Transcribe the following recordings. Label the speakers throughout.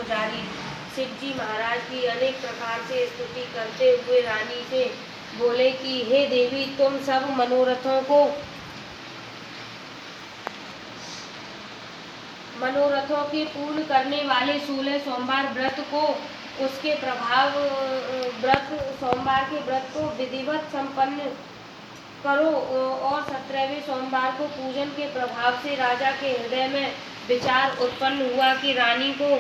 Speaker 1: पुजारी शिव जी महाराज की अनेक प्रकार से स्तुति करते हुए रानी से बोले कि हे देवी, तुम सब मनोरथों के पूर्ण करने वाले 16 सोमवार व्रत को उसके प्रभाव सोमवार के व्रत को विधिवत संपन्न करो और 17वें सोमवार को पूजन के प्रभाव से राजा के हृदय में विचार उत्पन्न हुआ कि रानी को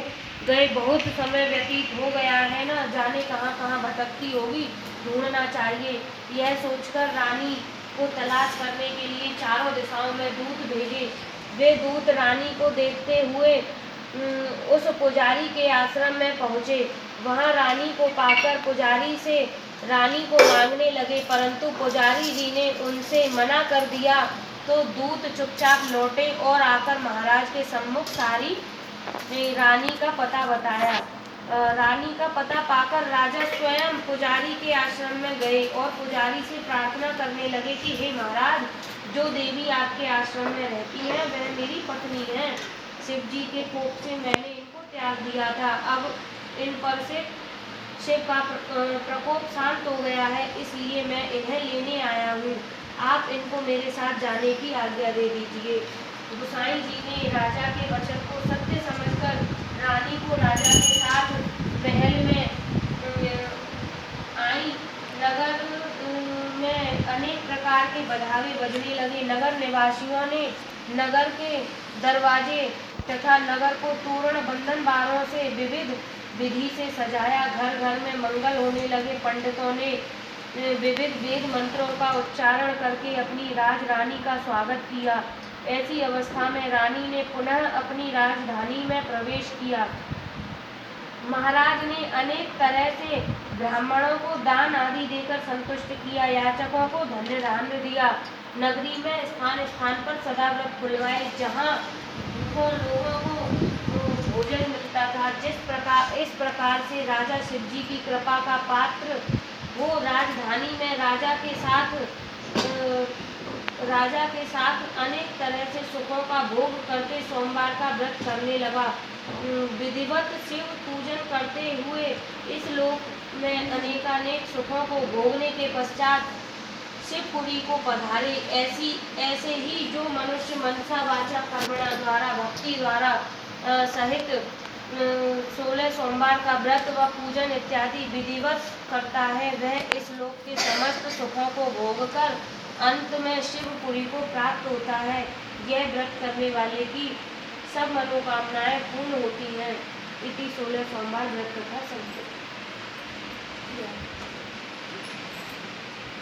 Speaker 1: गए बहुत समय व्यतीत हो गया है, न जाने कहाँ कहाँ भटकती होगी, ढूंढना चाहिए। यह सोचकर रानी को तलाश करने के लिए चारों दिशाओं में दूत भेजे। वे दूत रानी को देखते हुए उस पुजारी के आश्रम में पहुँचे। वहाँ रानी को पाकर पुजारी से रानी को मांगने लगे, परंतु पुजारी जी ने उनसे मना कर दिया। तो दूत चुपचाप लौटे और आकर महाराज के सम्मुख सारी रानी का पता बताया। रानी का पता पाकर राजा स्वयं पुजारी के आश्रम में गए और पुजारी से प्रार्थना करने लगे कि हे महाराज, जो देवी आपके आश्रम में रहती है वह मेरी पत्नी है। शिव जी के कोप से मैंने इनको त्याग दिया था। अब इन पर से शिव का प्रकोप शांत हो गया है, इसलिए मैं इन्हें लेने आया हूँ। आप इनको मेरे साथ जाने की आज्ञा दे दीजिए। गोसाई जी ने राजा के वचन को सत्य समझकर रानी को राजा के साथ महल में आई। नगर में अनेक प्रकार के बधावे बजने लगे। नगर निवासियों ने नगर के दरवाजे तथा नगर को तोरण बंधन बारों से विविध विधि से सजाया। घर घर में मंगल होने लगे। पंडितों ने विविध वेद मंत्रों का उच्चारण करके अपनी राजरानी का स्वागत किया। ऐसी अवस्था में रानी ने पुनः अपनी राजधानी में प्रवेश किया। महाराज ने अनेक तरह से ब्राह्मणों को दान आदि देकर संतुष्ट किया। याचकों को धन्य धान्य दिया। नगरी में स्थान स्थान पर सदा व्रत खुलवाए, जहाँ लोगों को भोजन मिलता था। इस प्रकार से राजा शिव जी की कृपा का पात्र वो राजधानी में राजा के साथ अनेक तरह से सुखों का भोग करके सोमवार का व्रत करने लगा। विधिवत शिव पूजन करते हुए इस लोक में अनेकानेक सुखों को भोगने के पश्चात शिवपुरी को पधारे। ऐसे ही जो मनुष्य मनसा वाचा कर्मणा द्वारा भक्ति द्वारा सहित 16 सोमवार का व्रत व पूजन इत्यादि विधिवत करता है, वह इस लोक के समस्त सुखों को भोगकर अंत में शिवपुरी को प्राप्त होता है। यह व्रत करने वाले की सब मनोकामनाएं पूर्ण होती हैं। इति 16 सोमवार व्रत कथा संपूर्ण।